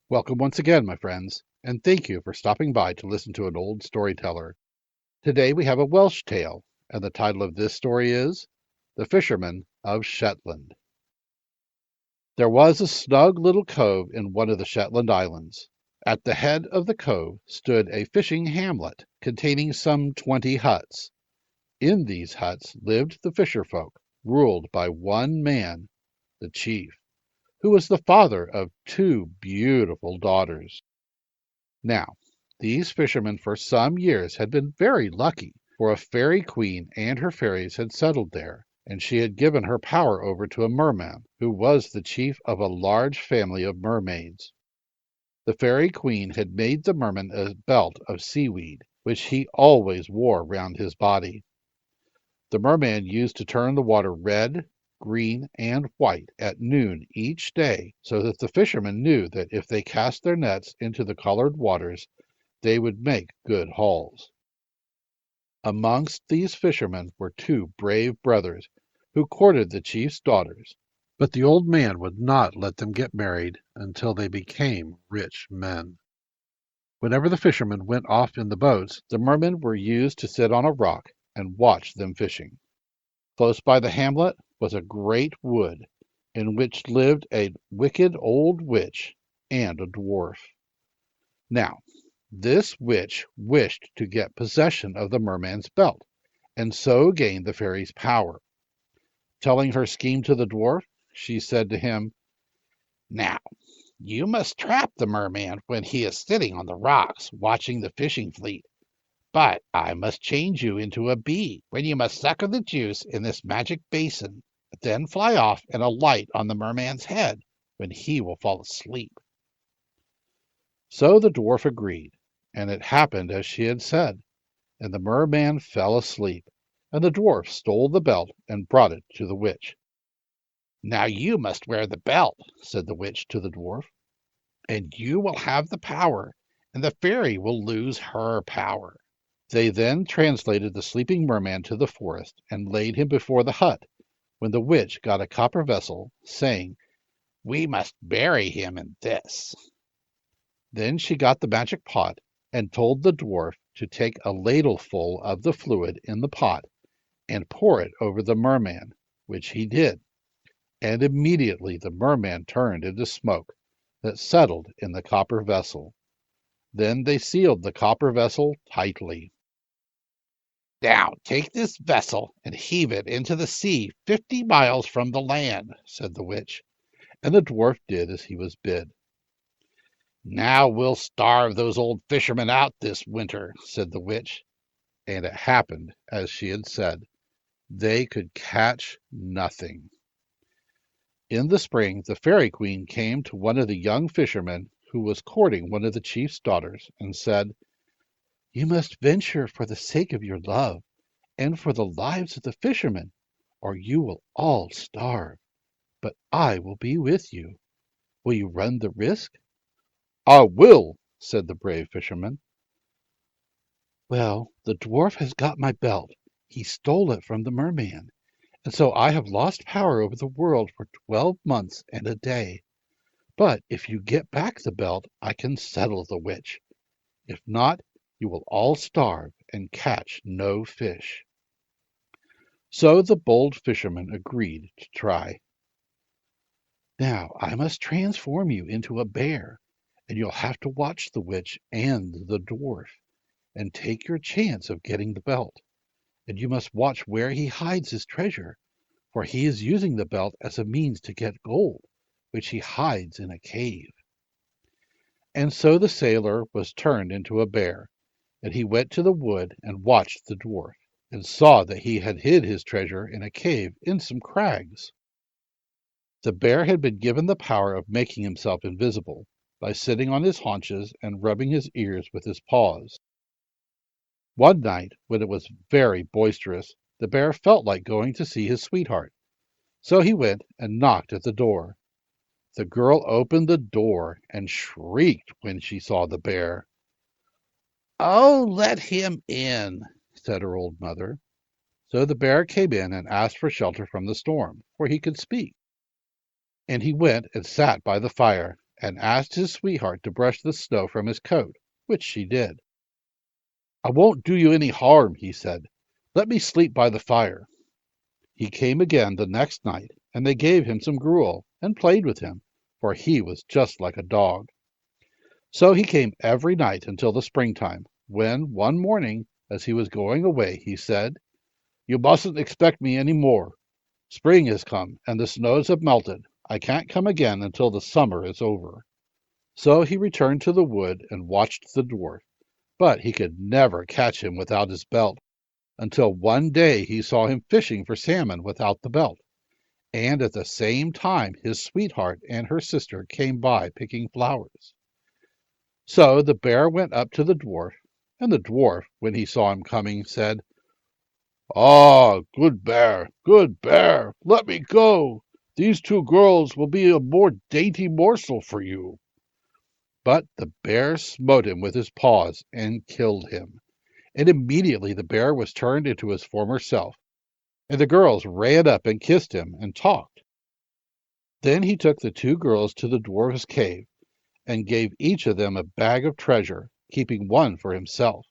Welcome once again, my friends, and thank you for stopping by to listen to an old storyteller. Today we have a Welsh tale, and the title of this story is The Fishermen of Shetland. There was a snug little cove in one of the Shetland Islands. At the head of the cove stood a fishing hamlet containing some 20 huts. In these huts lived the fisher folk, ruled by one man, the chief, who was the father of two beautiful daughters. Now, these fishermen for some years had been very lucky, for a fairy queen and her fairies had settled there, and she had given her power over to a merman, who was the chief of a large family of mermaids. The fairy queen had made the merman a belt of seaweed, which he always wore round his body. The merman used to turn the water red, green, and white at noon each day, so that the fishermen knew that if they cast their nets into the colored waters, they would make good hauls. Amongst these fishermen were two brave brothers who courted the chief's daughters, but the old man would not let them get married until they became rich men. Whenever the fishermen went off in the boats, the mermen were used to sit on a rock and watch them fishing. Close by the hamlet was a great wood, in which lived a wicked old witch and a dwarf. Now, this witch wished to get possession of the merman's belt, and so gain the fairy's power. Telling her scheme to the dwarf, she said to him, "Now, you must trap the merman when he is sitting on the rocks watching the fishing fleet. But I must change you into a bee, when you must sucker the juice in this magic basin, then fly off and alight on the merman's head, when he will fall asleep." So the dwarf agreed, and it happened as she had said, and the merman fell asleep, and the dwarf stole the belt and brought it to the witch. "Now you must wear the belt," said the witch to the dwarf, "and you will have the power, and the fairy will lose her power." They then translated the sleeping merman to the forest and laid him before the hut, when the witch got a copper vessel, saying, "We must bury him in this." Then she got the magic pot and told the dwarf to take a ladleful of the fluid in the pot and pour it over the merman, which he did, and immediately the merman turned into smoke that settled in the copper vessel. Then they sealed the copper vessel tightly. "Now take this vessel and heave it into the sea 50 miles from the land," said the witch, and the dwarf did as he was bid. "Now we'll starve those old fishermen out this winter," said the witch, and it happened as she had said. They could catch nothing. In the spring the fairy queen came to one of the young fishermen who was courting one of the chief's daughters, and said, "You must venture for the sake of your love, and for the lives of the fishermen, or you will all starve. But I will be with you. Will you run the risk?" "I will," said the brave fisherman. "Well, the dwarf has got my belt. He stole it from the merman, and so I have lost power over the world for 12 months and a day. But if you get back the belt, I can settle the witch. If not, you will all starve and catch no fish." So the bold fisherman agreed to try. "Now I must transform you into a bear, and you'll have to watch the witch and the dwarf, and take your chance of getting the belt. And you must watch where he hides his treasure, for he is using the belt as a means to get gold, which he hides in a cave." And so the sailor was turned into a bear, and he went to the wood and watched the dwarf, and saw that he had hid his treasure in a cave in some crags. The bear had been given the power of making himself invisible, by sitting on his haunches and rubbing his ears with his paws. One night, when it was very boisterous, the bear felt like going to see his sweetheart. So he went and knocked at the door. The girl opened the door and shrieked when she saw the bear. "Oh, let him in," said her old mother. So the bear came in and asked for shelter from the storm, for he could speak. And he went and sat by the fire, and asked his sweetheart to brush the snow from his coat, which she did. "I won't do you any harm," he said. "Let me sleep by the fire." He came again the next night, and they gave him some gruel, and played with him, for he was just like a dog. So he came every night until the springtime, when, one morning, as he was going away, he said, "You mustn't expect me any more. Spring has come, and the snows have melted. I can't come again until the summer is over." So he returned to the wood and watched the dwarf, but he could never catch him without his belt, until one day he saw him fishing for salmon without the belt, and at the same time his sweetheart and her sister came by picking flowers. So the bear went up to the dwarf, and the dwarf, when he saw him coming, said, "Ah, good bear, let me go. These two girls will be a more dainty morsel for you." But the bear smote him with his paws and killed him, and immediately the bear was turned into his former self, and the girls ran up and kissed him and talked. Then he took the two girls to the dwarf's cave, and gave each of them a bag of treasure, keeping one for himself.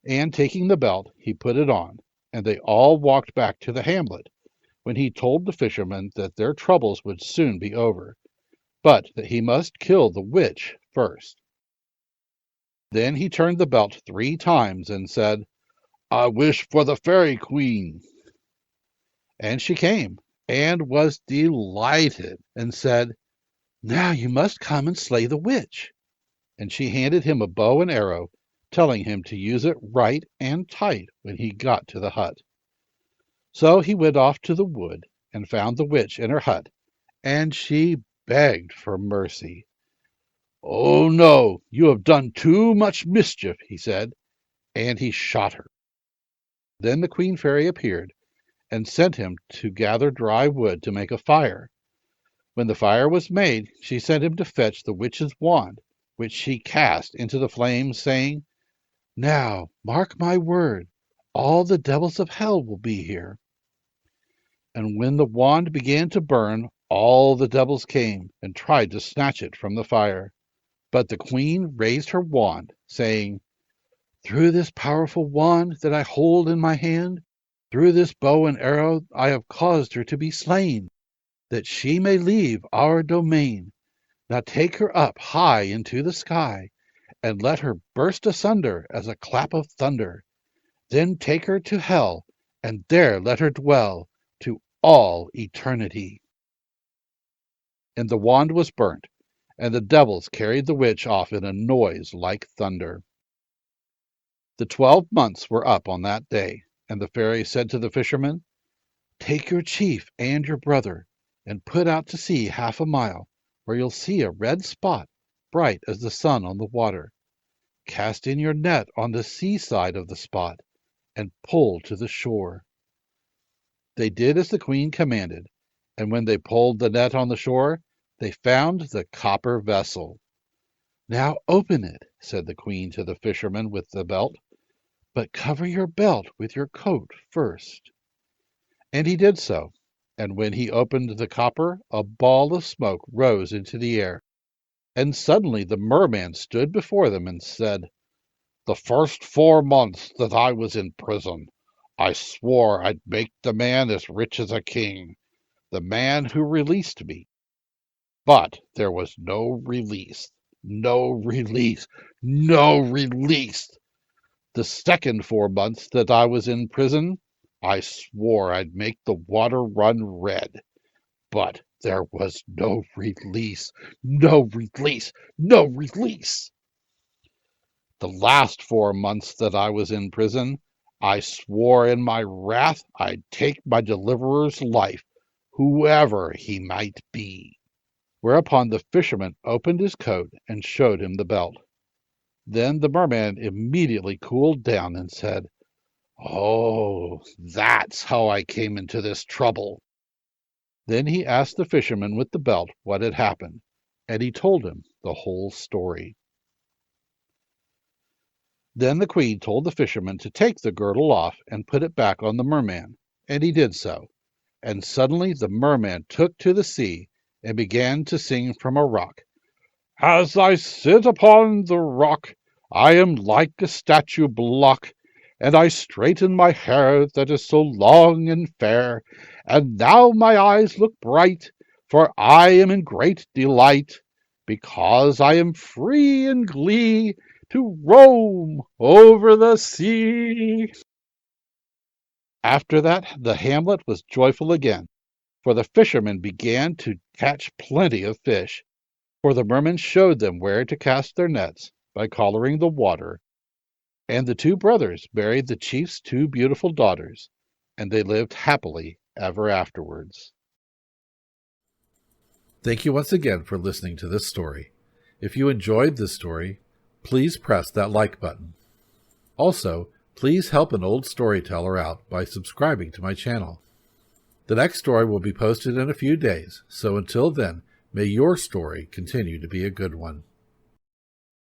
And taking the belt, he put it on, and they all walked back to the hamlet, when he told the fisherman that their troubles would soon be over, but that he must kill the witch first. Then he turned the belt 3 times and said, "I wish for the fairy queen." And she came, and was delighted, and said, "Now you must come and slay the witch." And she handed him a bow and arrow, telling him to use it right and tight when he got to the hut. So he went off to the wood, and found the witch in her hut, and she begged for mercy. "Oh no, you have done too much mischief," he said, and he shot her. Then the queen fairy appeared, and sent him to gather dry wood to make a fire. When the fire was made, she sent him to fetch the witch's wand, which she cast into the flames, saying, "Now, mark my word, all the devils of hell will be here." And when the wand began to burn, all the devils came and tried to snatch it from the fire. But the queen raised her wand, saying, "Through this powerful wand that I hold in my hand, through this bow and arrow, I have caused her to be slain, that she may leave our domain. Now take her up high into the sky, and let her burst asunder as a clap of thunder. Then take her to hell, and there let her dwell to all eternity." And the wand was burnt, and the devils carried the witch off in a noise like thunder. The 12 months were up on that day, and the fairy said to the fisherman, "Take your chief and your brother, and put out to sea 1/2 a mile, where you'll see a red spot, bright as the sun on the water. Cast in your net on the seaside of the spot, and pull to the shore." They did as the queen commanded, and when they pulled the net on the shore, they found the copper vessel. "Now open it," said the queen to the fisherman with the belt, "but cover your belt with your coat first." And he did so, and when he opened the copper, a ball of smoke rose into the air, and suddenly the merman stood before them and said, "The first 4 months that I was in prison, I swore I'd make the man as rich as a king, the man who released me. But there was no release, no release, no release. The second 4 months that I was in prison, I swore I'd make the water run red. But there was no release, no release, no release. The last 4 months that I was in prison, I swore in my wrath I'd take my deliverer's life, whoever he might be." Whereupon the fisherman opened his coat and showed him the belt. Then the merman immediately cooled down and said, "Oh, that's how I came into this trouble." Then he asked the fisherman with the belt what had happened, and he told him the whole story. Then the queen told the fisherman to take the girdle off and put it back on the merman, and he did so. And suddenly the merman took to the sea and began to sing from a rock, As I sit upon the rock, I am like a statue block, and I straighten my hair that is so long and fair, and now my eyes look bright, for I am in great delight, because I am free in glee to roam over the sea. After that the hamlet was joyful again, for the fishermen began to catch plenty of fish, for the merman showed them where to cast their nets by colouring the water, and the two brothers married the chief's two beautiful daughters, and they lived happily ever afterwards. Thank you once again for listening to this story. If you enjoyed this story, please press that like button. Also, please help an old storyteller out by subscribing to my channel. The next story will be posted in a few days, so until then, may your story continue to be a good one.